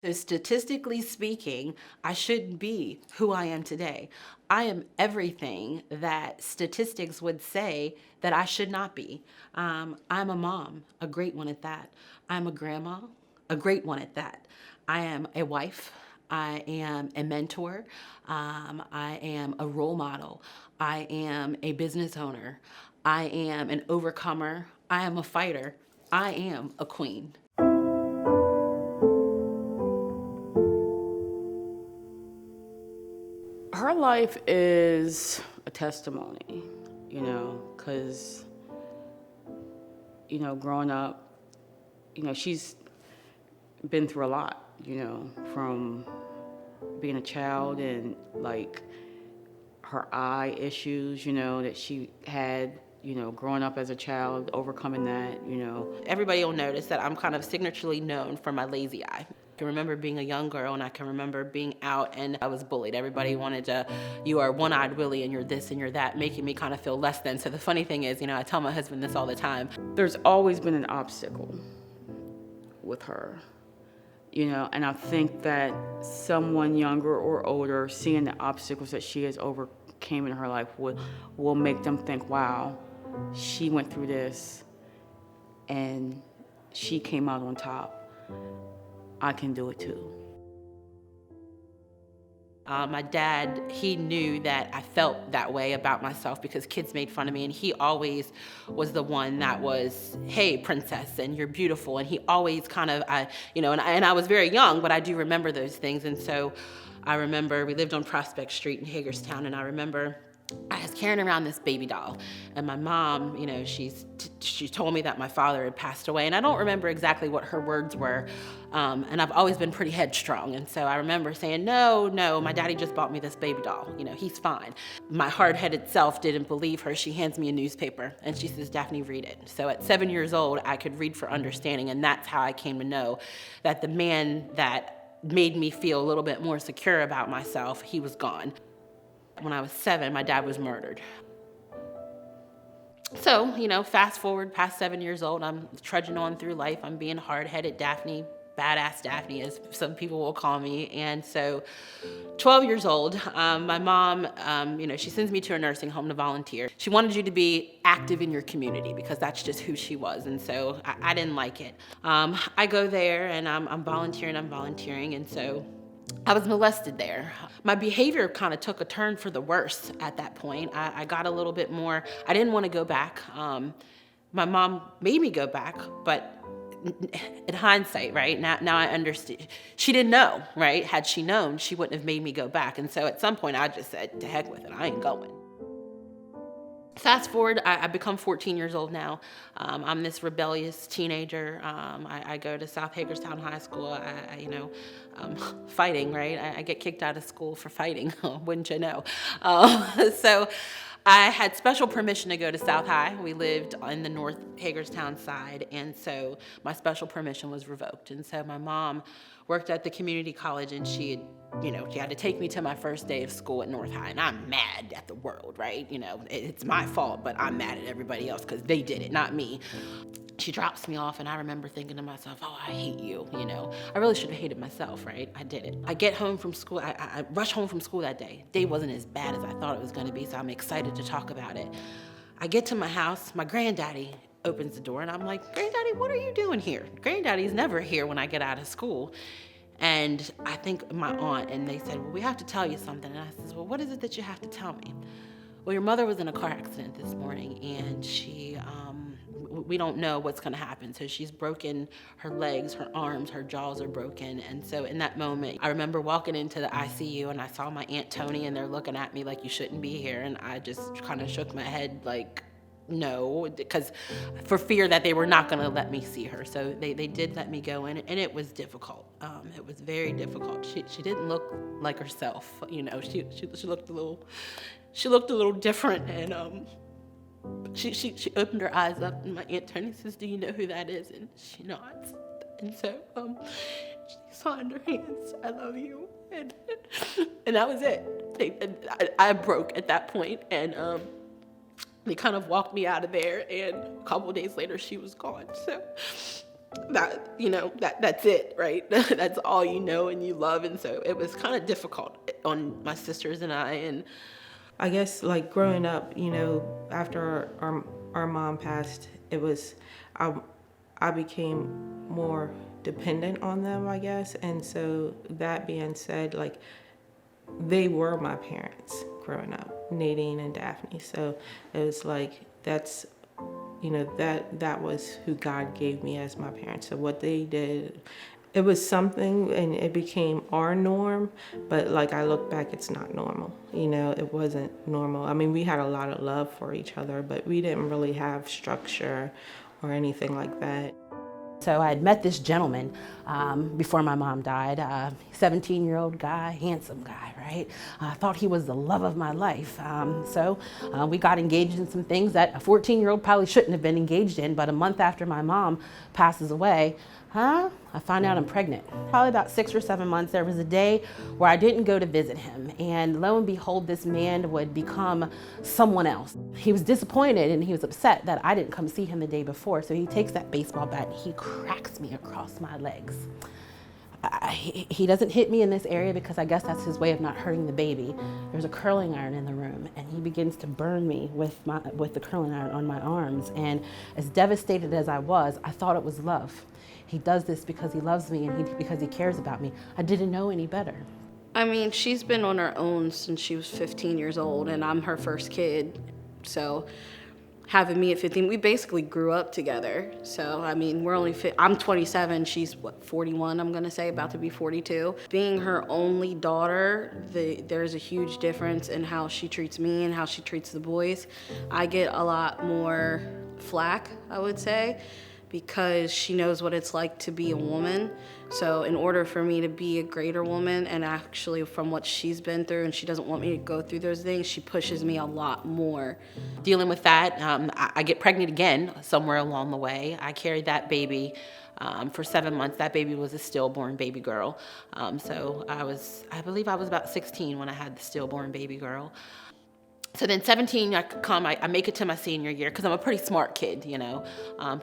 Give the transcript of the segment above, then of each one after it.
So statistically speaking, I shouldn't be who I am today. I am everything that statistics would say that I should not be. I'm a mom, a great one at that. I'm a grandma, a great one at that. I am a wife. I am a mentor. I am a role model. I am a business owner. I am an overcomer. I am a fighter. I am a queen. Her life is a testimony, because, growing up, she's been through a lot, from being a child and like her eye issues, that she had, growing up as a child, overcoming that. Everybody will notice that I'm kind of signaturely known for my lazy eye. I can remember being a young girl and I can remember being out and I was bullied. Everybody wanted to, you are one-eyed Willie and you're this and you're that, making me kind of feel less than. So the funny thing is, I tell my husband this all the time. There's always been an obstacle with her, and I think that someone younger or older seeing the obstacles that she has overcame in her life will make them think, wow, she went through this and she came out on top. I can do it too. My dad, he knew that I felt that way about myself because kids made fun of me, and he always was the one that was, hey, princess, and you're beautiful, and he always kind of, and I was very young, but I do remember those things, and so I remember we lived on Prospect Street in Hagerstown, and I remember I was carrying around this baby doll, and my mom, she told me that my father had passed away, and I don't remember exactly what her words were, and I've always been pretty headstrong, and so I remember saying, no, my daddy just bought me this baby doll, he's fine. My hard-headed self didn't believe her. She hands me a newspaper, and she says, Daphney, read it. So at 7 years old, I could read for understanding, and that's how I came to know that the man that made me feel a little bit more secure about myself, he was gone. When I was 7, my dad was murdered. So, fast forward past 7 years old, I'm trudging on through life. I'm being hard-headed Daphney, badass Daphney, as some people will call me. And so 12 years old, my mom, she sends me to a nursing home to volunteer. She wanted you to be active in your community because that's just who she was. And so I didn't like it. I go there and I'm volunteering. And so I was molested there. My behavior kind of took a turn for the worse at that point. I got a little bit more, I didn't want to go back. My mom made me go back, but in hindsight, right, now I understand. She didn't know, right? Had she known, she wouldn't have made me go back. And so at some point I just said, to heck with it, I ain't going. Fast forward, I become 14 years old now. I'm this rebellious teenager. I go to South Hagerstown High School. Fighting, right? I get kicked out of school for fighting, wouldn't you know? So I had special permission to go to South High. We lived in the North Hagerstown side, and so my special permission was revoked. And so my mom worked at the community college, and she had to take me to my first day of school at North High, and I'm mad at the world, right? It's my fault, but I'm mad at everybody else because they did it, not me. She drops me off, and I remember thinking to myself, oh, I hate you, I really should have hated myself, right? I did it. I get home from school, I rush home from school that day. Day wasn't as bad as I thought it was gonna be, so I'm excited to talk about it. I get to my house, my granddaddy opens the door, and I'm like, Granddaddy, what are you doing here? Granddaddy's never here when I get out of school. And I think my aunt, and they said, well, we have to tell you something. And I said, well, what is it that you have to tell me? Well, your mother was in a car accident this morning, and we don't know what's gonna happen. So she's broken her legs, her arms, her jaws are broken. And so in that moment, I remember walking into the ICU and I saw my Aunt Tony, and they're looking at me like, you shouldn't be here. And I just kind of shook my head like, no, because for fear that they were not going to let me see her. So they did let me go in, and it was difficult. It was very difficult. She didn't look like herself. She looked a little different, and she opened her eyes up, and my Aunt Tony says, do you know who that is? And she nods. And so she signed her hands, I love you. And that was it. I broke at that point, and they kind of walked me out of there, and a couple of days later she was gone. So that's it, right? That's all you know and you love. And so it was kind of difficult on my sisters and I guess like growing up, after our mom passed, I, I became more dependent on them, I guess. And so that being said, like they were my parents growing up, Nadine and Daphney. So it was like that was who God gave me as my parents. So what they did, it was something and it became our norm, but like I look back, it's not normal. It wasn't normal. I mean, we had a lot of love for each other, but we didn't really have structure or anything like that. So I had met this gentleman before my mom died, 17-year-old guy, handsome guy, right? I thought he was the love of my life. So we got engaged in some things that a 14-year-old probably shouldn't have been engaged in, but a month after my mom passes away, I find out I'm pregnant. Probably about 6 or 7 months, there was a day where I didn't go to visit him. And lo and behold, this man would become someone else. He was disappointed and he was upset that I didn't come see him the day before. So he takes that baseball bat and he cracks me across my legs. He doesn't hit me in this area because I guess that's his way of not hurting the baby. There's a curling iron in the room and he begins to burn me with the curling iron on my arms. And as devastated as I was, I thought it was love. He does this because he loves me and because he cares about me. I didn't know any better. I mean, she's been on her own since she was 15 years old, and I'm her first kid. So having me at 15, we basically grew up together. So, I mean, I'm 27, she's 41, I'm gonna say, about to be 42. Being her only daughter, there's a huge difference in how she treats me and how she treats the boys. I get a lot more flack, I would say, because she knows what it's like to be a woman. So in order for me to be a greater woman, and actually from what she's been through, and she doesn't want me to go through those things, she pushes me a lot more. dealing with that, I get pregnant again somewhere along the way. I carried that baby for 7 months. That baby was a stillborn baby girl. So I believe I was about 16 when I had the stillborn baby girl. So then 17, I make it to my senior year because I'm a pretty smart kid,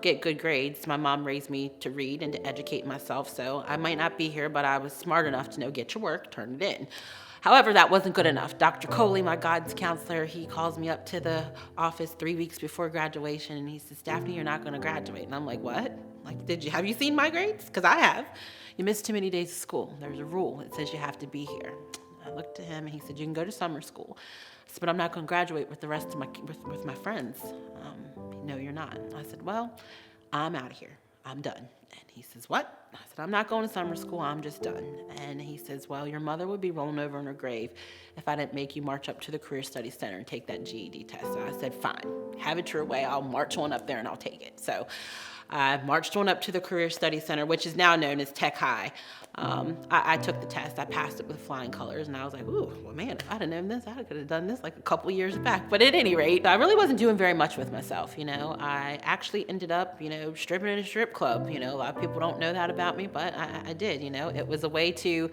get good grades. My mom raised me to read and to educate myself. So I might not be here, but I was smart enough to know, get your work, turn it in. However, that wasn't good enough. Dr. Coley, my guidance counselor, he calls me up to the office 3 weeks before graduation and he says, Daphney, you're not gonna graduate. And I'm like, what? Like, have you seen my grades? Because I have. You missed too many days of school. There's a rule that says you have to be here. I looked at him and he said, you can go to summer school. I said, but I'm not going to graduate with the rest of with my friends. No, you're not. I said, well, I'm out of here. I'm done. And he says, what? I said, I'm not going to summer school. I'm just done. And he says, well, your mother would be rolling over in her grave if I didn't make you march up to the Career Study Center and take that GED test. So I said, fine, have it your way. I'll march on up there and I'll take it. So I marched on up to the Career Study Center, which is now known as Tech High. I took the test. I passed it with flying colors, and I was like, ooh, well, man, if I'd have known this, I could have done this like a couple years back. But at any rate, I really wasn't doing very much with myself, I actually ended up, stripping in a strip club. A lot of people don't know that about me, but I did, It was a way to...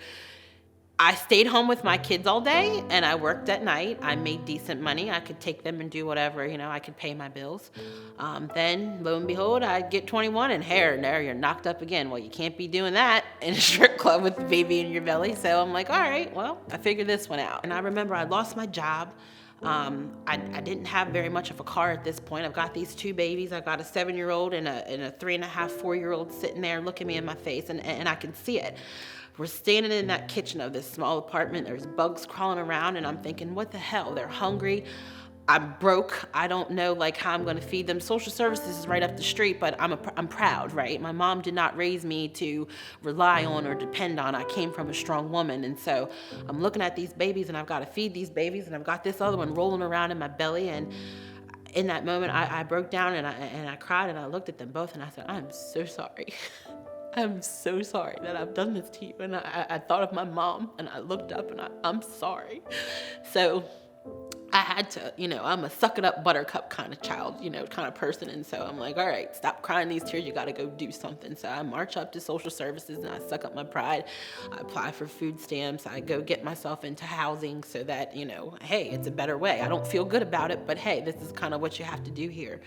I stayed home with my kids all day and I worked at night. I made decent money. I could take them and do whatever, I could pay my bills. Then lo and behold, I'd get 21 and there you're knocked up again. Well, you can't be doing that in a strip club with the baby in your belly. So I'm like, all right, well, I figured this one out. And I remember I lost my job. I didn't have very much of a car at this point. I've got these 2 babies. I've got a 7-year-old and a 3.5, 4-year-old sitting there looking me in my face and I can see it. We're standing in that kitchen of this small apartment. There's bugs crawling around and I'm thinking, what the hell? They're hungry. I'm broke. I don't know how I'm going to feed them. Social services is right up the street, but I'm proud, right? My mom did not raise me to rely on or depend on. I came from a strong woman. And so I'm looking at these babies and I've got to feed these babies and I've got this other one rolling around in my belly. And in that moment, I broke down and I cried and I looked at them both and I said, I'm so sorry. I'm so sorry that I've done this to you. And I thought of my mom and I looked up and I'm sorry. So I had to, I'm a suck it up buttercup kind of child, kind of person. And so I'm like, all right, stop crying these tears. You got to go do something. So I march up to social services and I suck up my pride. I apply for food stamps. I go get myself into housing so that, hey, it's a better way. I don't feel good about it, but hey, this is kind of what you have to do here.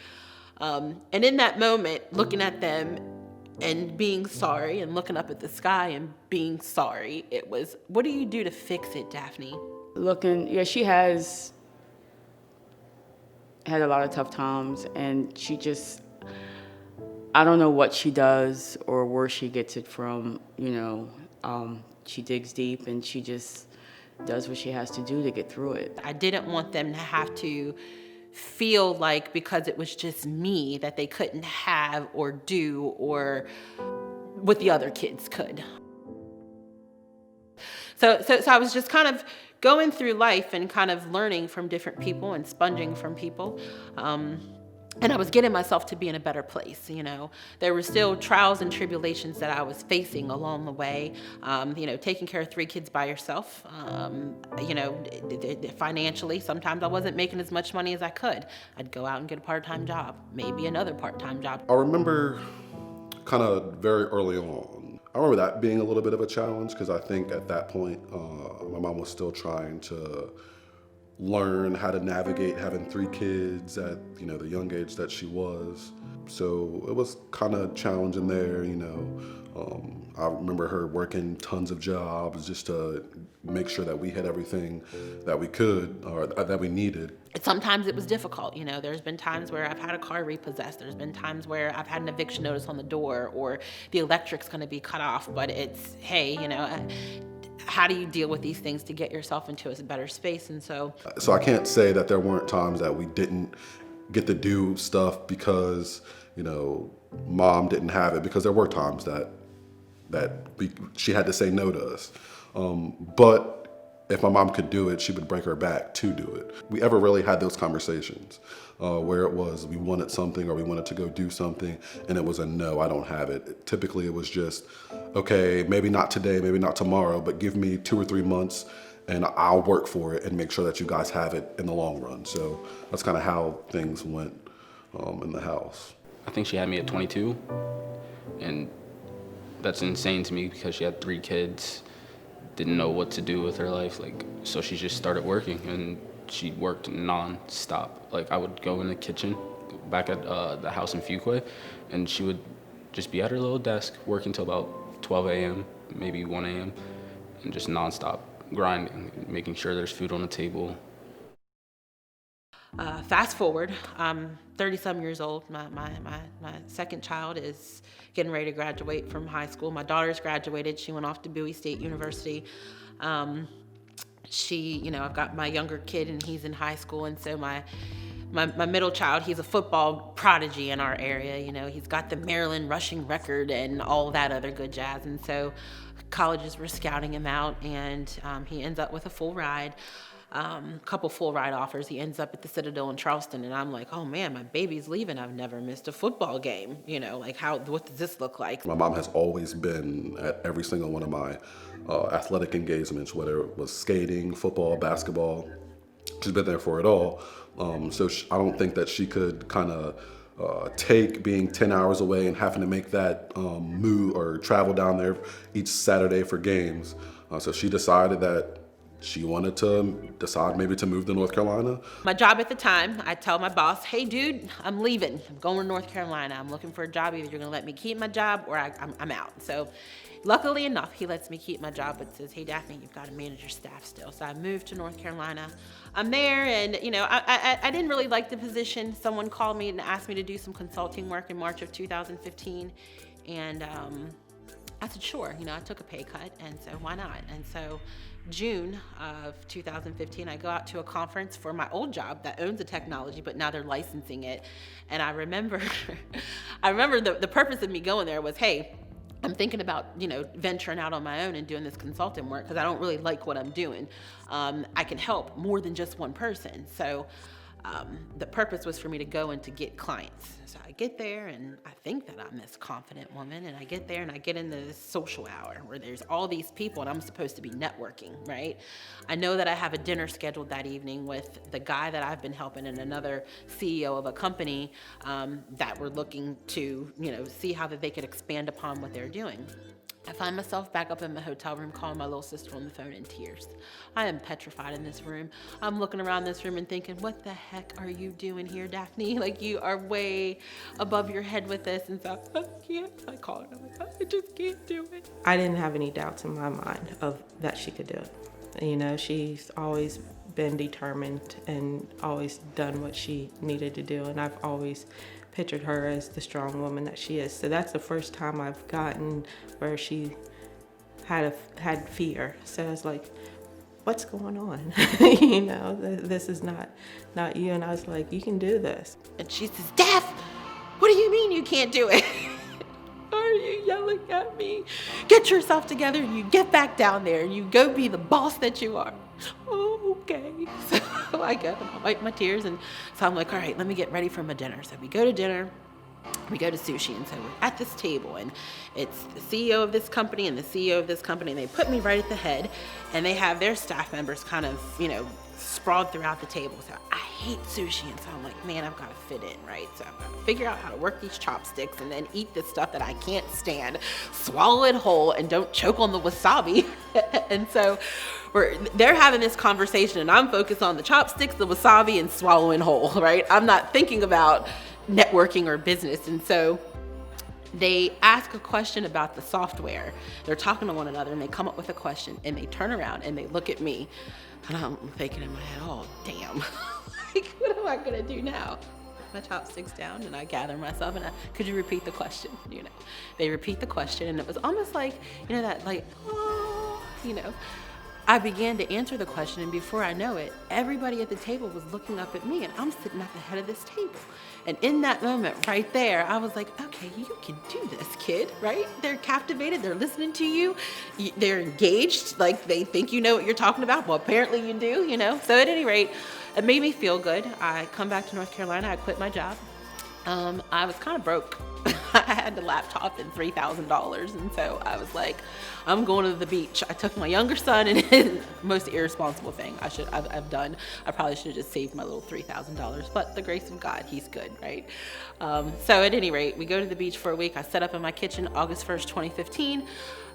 And in that moment, looking at them, and being sorry and looking up at the sky and being sorry. It was, what do you do to fix it, Daphney? She has had a lot of tough times, and I don't know what she does or where she gets it from, she digs deep and she just does what she has to do to get through it. I didn't want them to have to feel like because it was just me that they couldn't have or do or what the other kids could. So I was just kind of going through life and kind of learning from different people and sponging from people. And I was getting myself to be in a better place, There were still trials and tribulations that I was facing along the way. Taking care of 3 kids by yourself, financially, sometimes I wasn't making as much money as I could. I'd go out and get a part-time job, maybe another part-time job. I remember kind of very early on, I remember that being a little bit of a challenge because I think at that point, my mom was still trying to learn how to navigate having 3 kids at the young age that she was. So it was kind of challenging there. I remember her working tons of jobs just to make sure that we had everything that we could or that we needed. Sometimes it was difficult. There's been times where I've had a car repossessed. There's been times where I've had an eviction notice on the door or the electric's going to be cut off. But it's, hey, how do you deal with these things to get yourself into a better space? And so I can't say that there weren't times that we didn't get to do stuff because, mom didn't have it, because there were times that she had to say no to us. But if my mom could do it, she would break her back to do it. We ever really had those conversations where it was we wanted something or we wanted to go do something and it was a no, I don't have it. Typically it was just, okay, maybe not today, maybe not tomorrow, but give me 2 or 3 months and I'll work for it and make sure that you guys have it in the long run. So that's kind of how things went in the house. I think she had me at 22, and that's insane to me because she had 3 kids, didn't know what to do with her life, so she just started working, and she worked non-stop. I would go in the kitchen back at the house in Fuquay, and she would just be at her little desk working till about 12 a.m., maybe 1 a.m., and just non-stop grinding, making sure there's food on the table. Fast forward, I'm 30-some years old. My second child is getting ready to graduate from high school. My daughter's graduated. She went off to Bowie State University. I've got my younger kid and he's in high school. And so my middle child, he's a football prodigy in our area. He's got the Maryland rushing record and all that other good jazz. And so colleges were scouting him out and he ends up with a full ride. Couple full ride offers. He ends up at the Citadel in Charleston, and I'm like, oh man, my baby's leaving. I've never missed a football game. What does this look like? My mom has always been at every single one of my athletic engagements, whether it was skating, football, basketball. She's been there for it all. So I don't think that she could kind of take being 10 hours away and having to make that move or travel down there each Saturday for games. So she decided that she wanted to decide maybe to move to North Carolina. My job at the time, I tell my boss, hey dude, I'm leaving. I'm going to North Carolina. I'm looking for a job. Either you're going to let me keep my job or I'm out. So luckily enough, he lets me keep my job, but says, hey Daphney, you've got to manage your staff still. So I moved to North Carolina. I'm there and I didn't really like the position. Someone called me and asked me to do some consulting work in March of 2015. And I said, sure, I took a pay cut and so why not? And so June of 2015, I go out to a conference for my old job that owns the technology, but now they're licensing it. And I remember, the purpose of me going there was, hey, I'm thinking about, venturing out on my own and doing this consulting work because I don't really like what I'm doing. I can help more than just one person. So the purpose was for me to go and to get clients. So I get there and I think that I'm this confident woman, and I get there and I get into this social hour where there's all these people and I'm supposed to be networking, right? I know that I have a dinner scheduled that evening with the guy that I've been helping and another CEO of a company that were looking to, see how that they could expand upon what they're doing. I find myself back up in my hotel room calling my little sister on the phone in tears. I am petrified in this room. I'm looking around this room and thinking, what the heck are you doing here, Daphney? Like, you are way above your head with this. And so I can't. I call her. I'm like, I just can't do it. I didn't have any doubts in my mind of that she could do it. You know, she's always been determined and always done what she needed to do. And I've always pictured her as the strong woman that she is. So that's the first time I've gotten where she had fear. So I was like, what's going on? You know, this is not you. And I was like, you can do this. And she says, Daph, what do you mean you can't do it? Are you yelling at me? Get yourself together and you get back down there and you go be the boss that you are. Oh, okay. So I go and I wipe my tears, and so I'm like, all right, let me get ready for my dinner. So we go to dinner. We go to sushi, and so we're at this table, and it's the CEO of this company and the CEO of this company, and they put me right at the head, and they have their staff members kind of, you know, sprawled throughout the table. So I hate sushi, and so I'm like, man, I've got to fit in, right? So I've got to figure out how to work these chopsticks and then eat the stuff that I can't stand, swallow it whole, and don't choke on the wasabi. And so they're having this conversation, and I'm focused on the chopsticks, the wasabi, and swallowing whole, right? I'm not thinking about networking or business. And so they ask a question about the software. They're talking to one another, and they come up with a question, and they turn around and they look at me, and I'm thinking in my head, oh damn, like, what am I gonna do now? My chopsticks down, and I gather myself, and could you repeat the question? You know, they repeat the question, and it was almost like, you know, that like, oh, you know. I began to answer the question, and before I know it, everybody at the table was looking up at me, and I'm sitting at the head of this table. And in that moment right there, I was like, okay, you can do this, kid, right? They're captivated, they're listening to you, they're engaged, like they think you know what you're talking about. Well, apparently you do, you know? So at any rate, it made me feel good. I come back to North Carolina, I quit my job. I was kind of broke. I had the laptop and $3,000, and so I was like, I'm going to the beach. I took my younger son, and the most irresponsible thing I've done. I probably should have just saved my little $3,000, but the grace of God, he's good, right? So at any rate, we go to the beach for a week. I set up in my kitchen August 1st, 2015.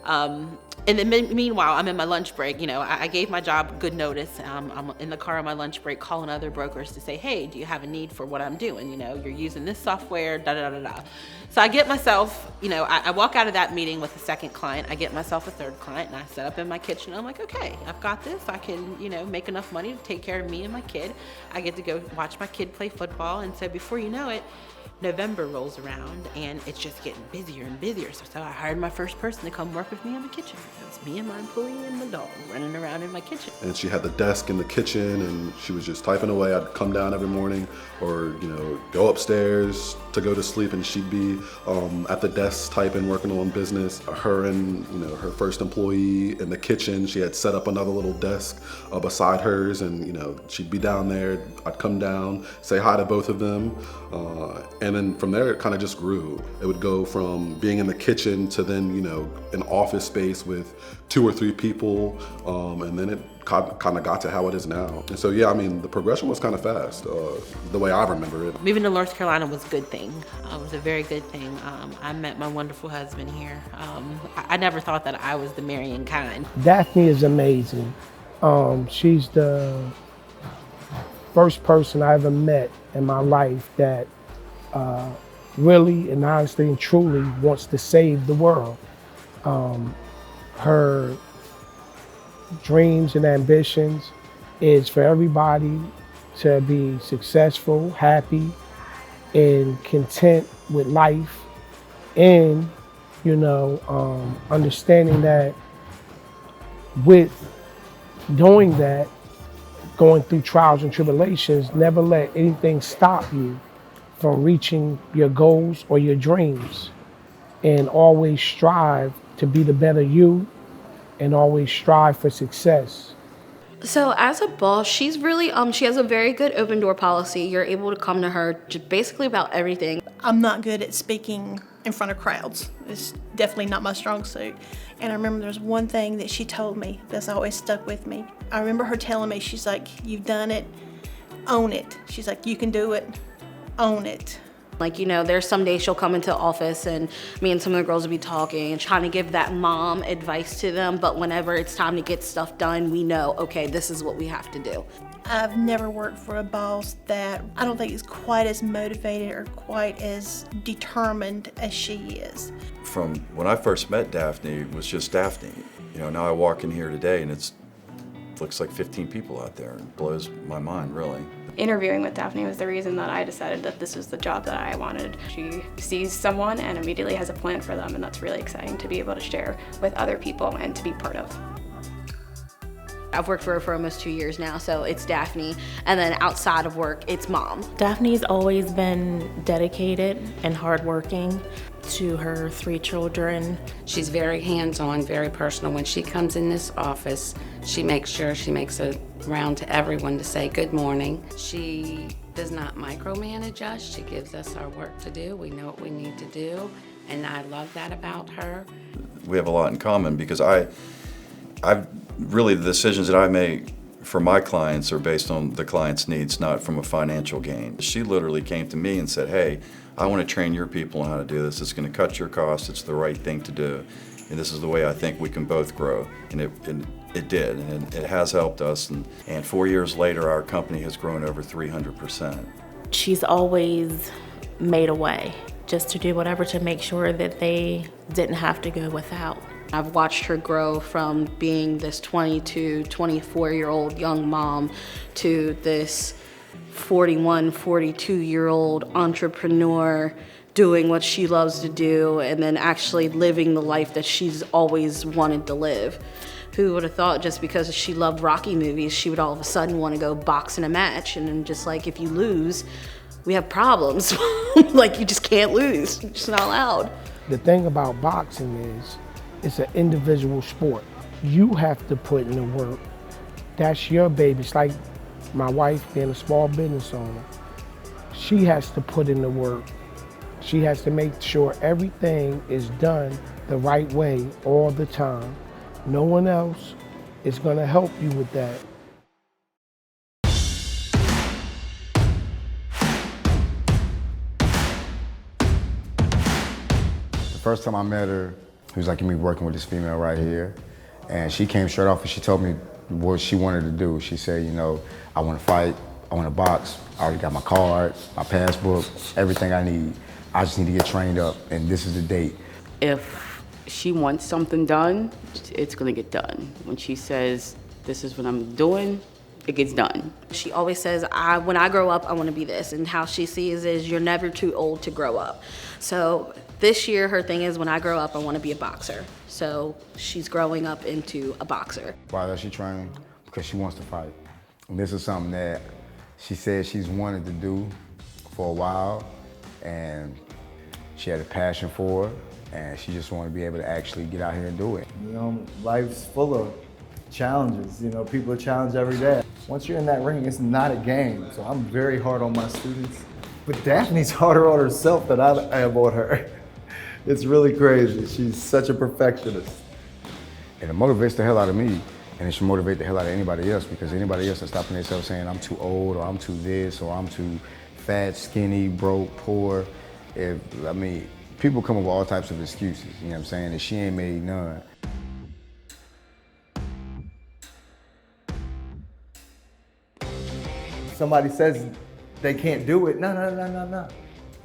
And then meanwhile, I'm in my lunch break. You know, I gave my job good notice. I'm in the car on my lunch break calling other brokers to say, hey, do you have a need for what I'm doing? You know, you're using this software, da-da-da-da-da. So I get myself, you know, I walk out of that meeting with a second client. I get myself a third client, and I set up in my kitchen. I'm like, okay, I've got this. I can, you know, make enough money to take care of me and my kid. I get to go watch my kid play football. And so before you know it, November rolls around, and it's just getting busier and busier. So I hired my first person to come work with me in the kitchen. It was me and my employee and my dog running around in my kitchen. And she had the desk in the kitchen, and she was just typing away. I'd come down every morning, or you know, go upstairs to go to sleep, and she'd be at the desk typing, working on business. Her and you know, her first employee in the kitchen, she had set up another little desk beside hers, and you know, she'd be down there. I'd come down, say hi to both of them, and then from there it kind of just grew. It would go from being in the kitchen to then, you know, an office space with 2 or 3 people, and then it kind of got to how it is now. And so yeah, I mean, the progression was kind of fast, the way I remember it. Moving to North Carolina was a good thing. It was a very good thing. I met my wonderful husband here. I never thought that I was the marrying kind. Daphney is amazing. She's the first person I ever met in my life that really and honestly and truly wants to save the world. Her dreams and ambitions is for everybody to be successful, happy, and content with life, and you know, understanding that with doing that, going through trials and tribulations, never let anything stop you from reaching your goals or your dreams, and always strive to be the better you, and always strive for success. So as a boss, she's really, she has a very good open door policy. You're able to come to her just basically about everything. I'm not good at speaking in front of crowds. It's definitely not my strong suit. And I remember there's one thing that she told me that's always stuck with me. I remember her telling me, she's like, you've done it, own it. She's like, you can do it, own it. Like, you know, there's some days she'll come into the office and me and some of the girls will be talking and trying to give that mom advice to them, but whenever it's time to get stuff done, we know, okay, this is what we have to do. I've never worked for a boss that I don't think is quite as motivated or quite as determined as she is. From when I first met Daphney, it was just Daphney. You know, now I walk in here today and it looks like 15 people out there. It blows my mind, really. Interviewing with Daphney was the reason that I decided that this was the job that I wanted. She sees someone and immediately has a plan for them, and that's really exciting to be able to share with other people and to be part of. I've worked for her for almost 2 years now, so it's Daphney, and then outside of work, it's Mom. Daphney's always been dedicated and hardworking to her 3 children. She's very hands-on, very personal. When she comes in this office, she makes sure she makes a round to everyone to say good morning. She does not micromanage us. She gives us our work to do. We know what we need to do, and I love that about her. We have a lot in common because I've really, the decisions that I make for my clients are based on the client's needs, not from a financial gain. She literally came to me and said, hey, I want to train your people on how to do this. It's going to cut your costs. It's the right thing to do. And this is the way I think we can both grow. And it did, and it has helped us. And 4 years later, our company has grown over 300%. She's always made a way just to do whatever to make sure that they didn't have to go without. I've watched her grow from being this 22, 24-year-old young mom to this 41, 42-year-old entrepreneur doing what she loves to do and then actually living the life that she's always wanted to live. Who would have thought just because she loved Rocky movies, she would all of a sudden want to go box in a match, and then just like, if you lose, we have problems. Like, you just can't lose. It's just not allowed. The thing about boxing is, it's an individual sport. You have to put in the work. That's your baby. It's like my wife being a small business owner. She has to put in the work. She has to make sure everything is done the right way all the time. No one else is gonna help you with that. The first time I met her, he was like, you be working with this female right here. And she came straight off and she told me what she wanted to do. She said, you know, I want to fight, I want to box, I already got my card, my passbook, everything I need. I just need to get trained up, and this is the date. If she wants something done, it's gonna get done. When she says, this is what I'm doing, it gets done. She always says, when I grow up, I want to be this. And how she sees is you're never too old to grow up. So this year, her thing is, when I grow up, I want to be a boxer. So she's growing up into a boxer. Why does she train? Because she wants to fight. And this is something that she said she's wanted to do for a while, and she had a passion for it, and she just wanted to be able to actually get out here and do it. You know, life's full of challenges. You know, people are challenged every day. Once you're in that ring, it's not a game. So I'm very hard on my students. But Daphney's harder on herself than I am on her. It's really crazy. She's such a perfectionist. And it motivates the hell out of me, and it should motivate the hell out of anybody else, because anybody else is stopping themselves saying, I'm too old, or I'm too this, or I'm too fat, skinny, broke, poor. People come up with all types of excuses, you know what I'm saying? And she ain't made none. Somebody says they can't do it. No.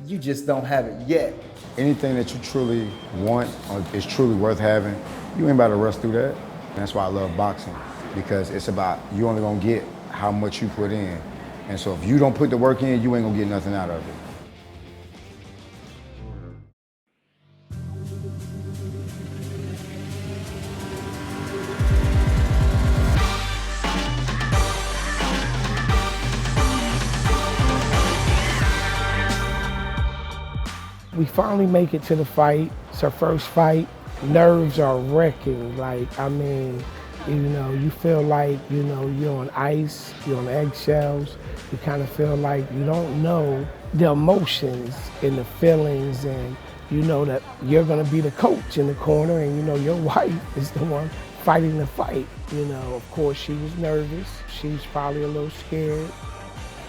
You just don't have it yet. Anything that you truly want or is truly worth having, you ain't about to rush through that. And that's why I love boxing, because it's about, you only gonna get how much you put in. And so if you don't put the work in, you ain't gonna get nothing out of it. We finally make it to the fight. It's our first fight. Nerves are wrecking. You feel like, you're on ice, you're on eggshells. You kind of feel like you don't know the emotions and the feelings, and you know that you're gonna be the coach in the corner, and your wife is the one fighting the fight. Of course she was nervous. She's probably a little scared.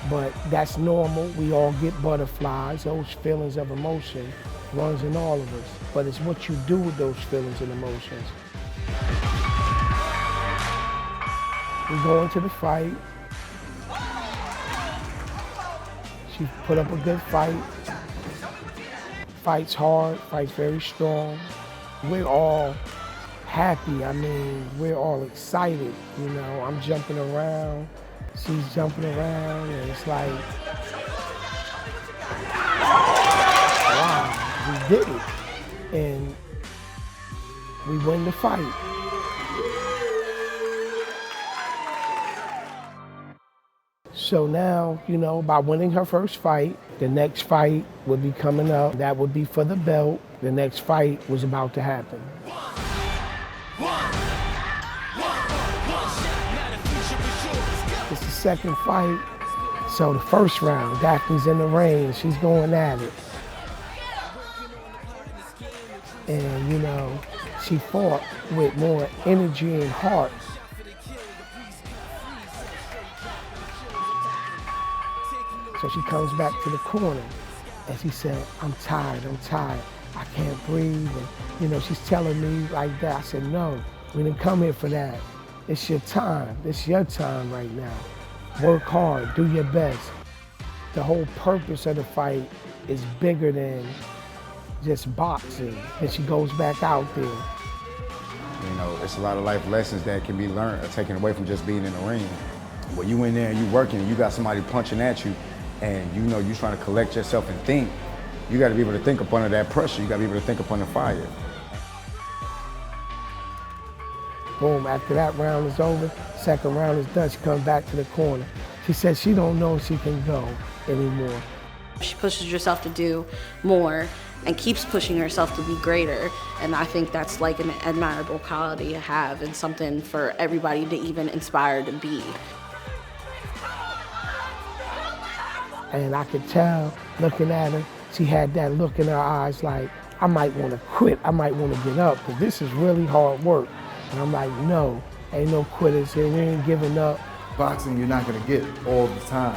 But that's normal. We all get butterflies. Those feelings of emotion runs in all of us. But it's what you do with those feelings and emotions. We go into the fight. She put up a good fight. Fights hard, fights very strong. We're all happy. I mean, we're all excited. You know, I'm jumping around. She's jumping around, and it's like, wow, we did it. And we win the fight. So now, you know, by winning her first fight, the next fight would be coming up. That would be for the belt. The next fight was about to happen. It's the second fight. So the first round, Daphney's in the ring, she's going at it. And, you know, she fought with more energy and heart. So she comes back to the corner and she said, I'm tired, I can't breathe. And, you know, she's telling me like that. I said, no, we didn't come here for that. It's your time, it's your time right now. Work hard, do your best. The whole purpose of the fight is bigger than just boxing. And she goes back out there. You know, it's a lot of life lessons that can be learned or taken away from just being in the ring. When you in there and you working and you got somebody punching at you, and you know you're trying to collect yourself and think, you got to be able to think up under that pressure. You got to be able to think up under fire. Boom, after that round is over, second round is done, she comes back to the corner. She says she don't know if she can go anymore. She pushes herself to do more and keeps pushing herself to be greater. And I think that's like an admirable quality to have and something for everybody to even inspire to be. And I could tell, looking at her, she had that look in her eyes like, I might want to quit, I might want to get up, because this is really hard work. And I'm like, no, ain't no quitters here, we ain't giving up. Boxing, you're not gonna get all the time.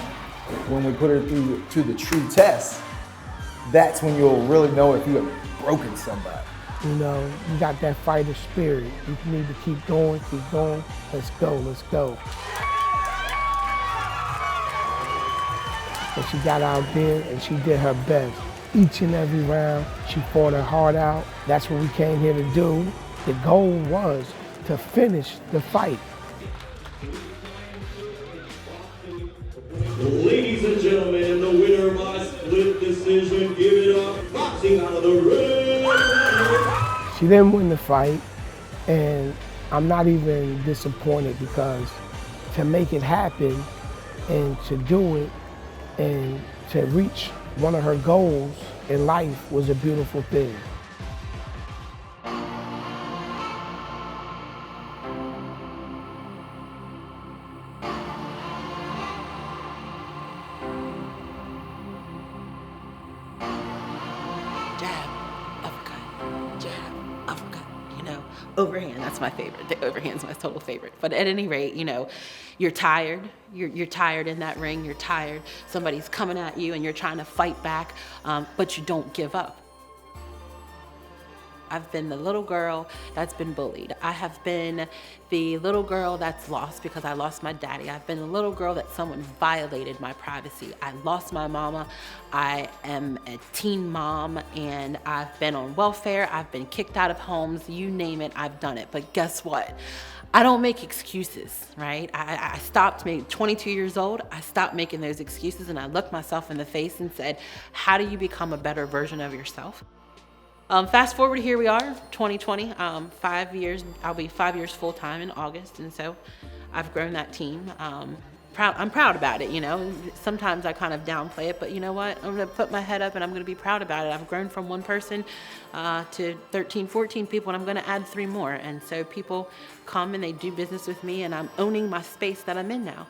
When we put her through to the true test, that's when you'll really know if you have broken somebody. You know, you got that fighter spirit. You need to keep going, let's go, let's go. And she got out there and she did her best. Each and every round, she fought her heart out. That's what we came here to do. The goal was to finish the fight. Ladies and gentlemen, the winner by split decision, give it up, boxing out of the ring. She didn't win the fight, and I'm not even disappointed because to make it happen and to do it and to reach one of her goals in life was a beautiful thing. Jab, uppercut, jab, uppercut, you know. Overhand, that's my favorite. The overhand's my total favorite. But at any rate, you know, you're tired. You're tired in that ring. You're tired. Somebody's coming at you and you're trying to fight back, but you don't give up. I've been the little girl that's been bullied. I have been the little girl that's lost because I lost my daddy. I've been the little girl that someone violated my privacy. I lost my mama. I am a teen mom and I've been on welfare. I've been kicked out of homes. You name it, I've done it. But guess what? I don't make excuses, right? I stopped, maybe 22 years old, I stopped making those excuses and I looked myself in the face and said, how do you become a better version of yourself? Fast forward, here we are, 2020, 5 years, I'll be 5 years full time in August, and so I've grown that team. I'm proud about it, you know. Sometimes I kind of downplay it, but you know what? I'm gonna put my head up and I'm gonna be proud about it. I've grown from one person to 13, 14 people, and I'm gonna add 3 more. And so people come and they do business with me, and I'm owning my space that I'm in now.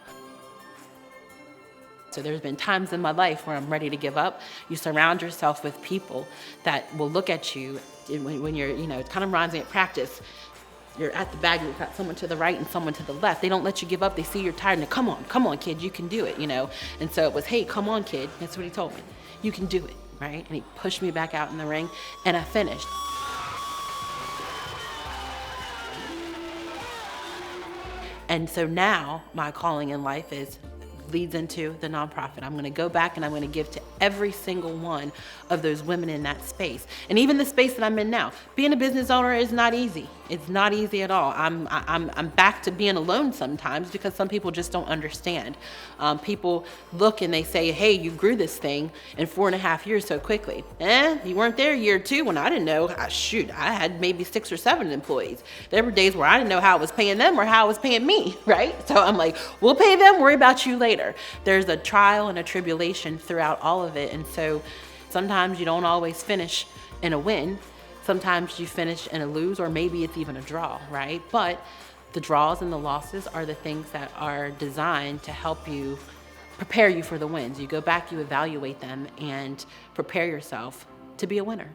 So there's been times in my life where I'm ready to give up. You surround yourself with people that will look at you when you're, you know, it kind of reminds me of practice. you're at the bag, you've got someone to the right and someone to the left. They don't let you give up. They see you're tired and they, come on, kid, you can do it, you know? And so it was, hey, come on, kid. That's what he told me. You can do it, right? And he pushed me back out in the ring and I finished. And so now my calling in life leads into the nonprofit. I'm going to go back and I'm going to give to every single one of those women in that space. And even the space that I'm in now. Being a business owner is not easy. It's not easy at all. I'm back to being alone sometimes because some people just don't understand. People look and they say, hey, you grew this thing in 4.5 years so quickly. You weren't there year 2 when I didn't know. I had maybe 6 or 7 employees. There were days where I didn't know how I was paying them or how I was paying me, right? So I'm like, we'll pay them, worry about you later. There's a trial and a tribulation throughout all of it. And so sometimes you don't always finish in a win. Sometimes you finish in a lose, or maybe it's even a draw, right? But the draws and the losses are the things that are designed to help you prepare you for the wins. You go back, you evaluate them, and prepare yourself to be a winner.